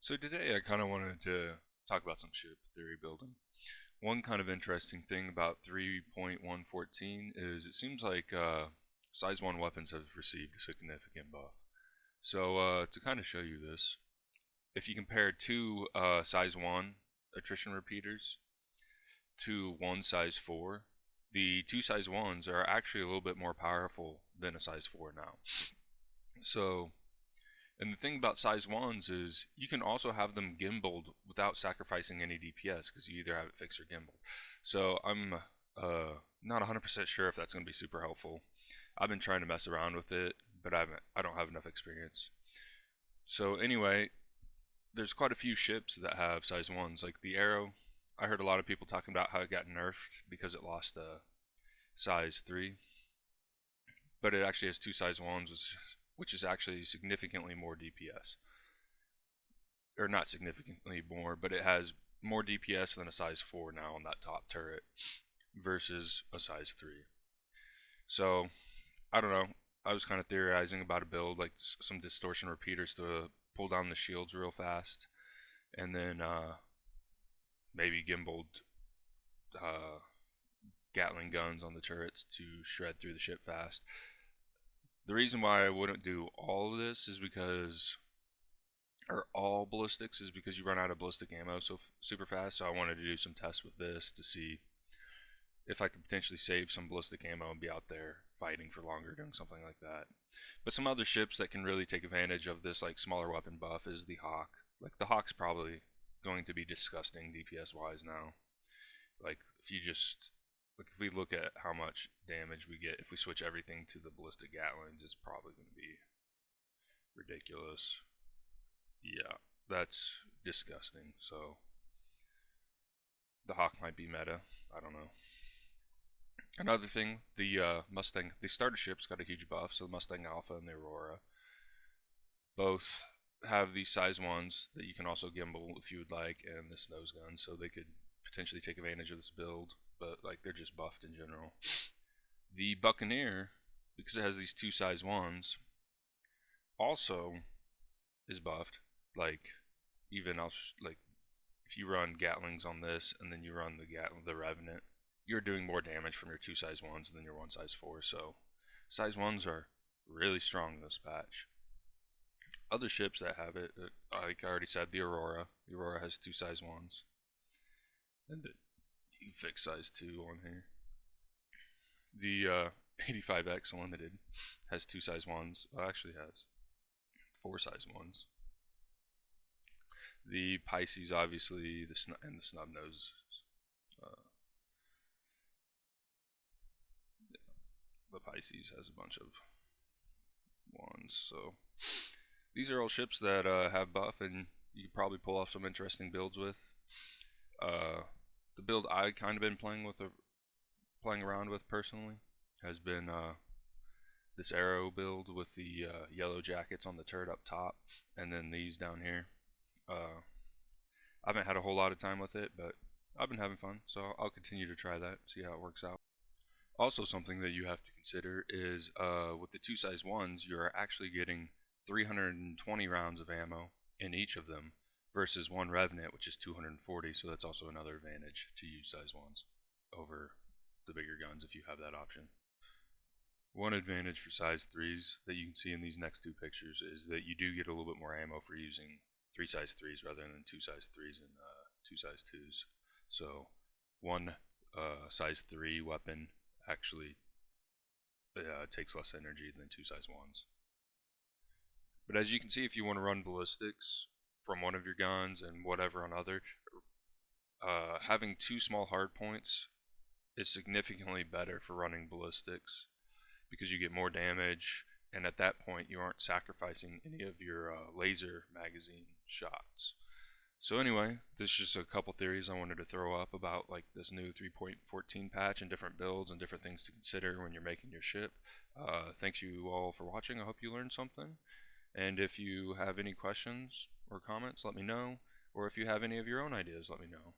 So today I kind of wanted to talk about some ship theory building. One kind of interesting thing about 3.114 is it seems like size 1 weapons have received a significant buff. So to kind of show you this, if you compare two size 1 attrition repeaters to one size 4, the two size 1s are actually a little bit more powerful than a size 4 now. So and the thing about size 1s is you can also have them gimbaled without sacrificing any DPS because you either have it fixed or gimbaled. So I'm not 100% sure if that's going to be super helpful. I've been trying to mess around with it, but I don't have enough experience. So anyway, there's quite a few ships that have size 1s, like the Arrow. I heard a lot of people talking about how it got nerfed because it lost a size 3, but it actually has two size 1s, which is actually significantly more DPS. Or not significantly more, but it has more DPS than a size 4 now on that top turret versus a size 3. So, I don't know. I was kind of theorizing about a build, like some distortion repeaters to pull down the shields real fast, and then maybe gimbaled Gatling guns on the turrets to shred through the ship fast. The reason why I wouldn't do all of this is because, or all ballistics, is because you run out of ballistic ammo so super fast. So I wanted to do some tests with this to see if I could potentially save some ballistic ammo and be out there fighting for longer doing something like that. But some other ships that can really take advantage of this like smaller weapon buff is the Hawk. Like the Hawk's probably going to be disgusting DPS wise now. Like if you just if we look at how much damage we get if we switch everything to the ballistic Gatlings, it's probably going to be ridiculous. Yeah, that's disgusting. So the Hawk might be meta. I don't know. Another thing, the Mustang, the starter ships got a huge buff. So the Mustang Alpha and the Aurora both have these size 1s that you can also gimbal if you would like, and this nose gun, so they could potentially take advantage of this build. But like they're just buffed in general. The Buccaneer, because it has these two size 1s, also is buffed. Like even like if you run Gatlings on this and then you run the Revenant, you're doing more damage from your two size 1s than your one size 4. So size 1s are really strong in this patch. Other ships that have it, like I already said, the Aurora. The Aurora has two size 1s, and you can fix size 2 on here. The 85X Limited has two size 1s. Well, actually has four size 1s. The Pisces, obviously, and the Snub Nose. The Pisces has a bunch of 1s. So these are all ships that have buff, and you can probably pull off some interesting builds with. The build I kind of been playing around with personally has been this Arrow build with the yellow jackets on the turret up top, and then these down here. I haven't had a whole lot of time with it, but I've been having fun, so I'll continue to try that, see how it works out. Also, something that you have to consider is with the two size 1s, you're actually getting 320 rounds of ammo in each of them versus one Revenant, which is 240, so that's also another advantage to use size 1s over the bigger guns if you have that option. One advantage for size 3s that you can see in these next two pictures is that you do get a little bit more ammo for using three size 3s rather than two size 3s and two size 2s. So one size 3 weapon actually takes less energy than two size 1s. But as you can see, if you want to run ballistics from one of your guns and whatever on other, having two small hard points is significantly better for running ballistics because you get more damage, and at that point you aren't sacrificing any of your laser magazine shots. So anyway, this is just a couple theories I wanted to throw up about like this new 3.14 patch and different builds and different things to consider when you're making your ship. Thank you all for watching. I hope you learned something. And if you have any questions or comments, let me know. Or if you have any of your own ideas, let me know.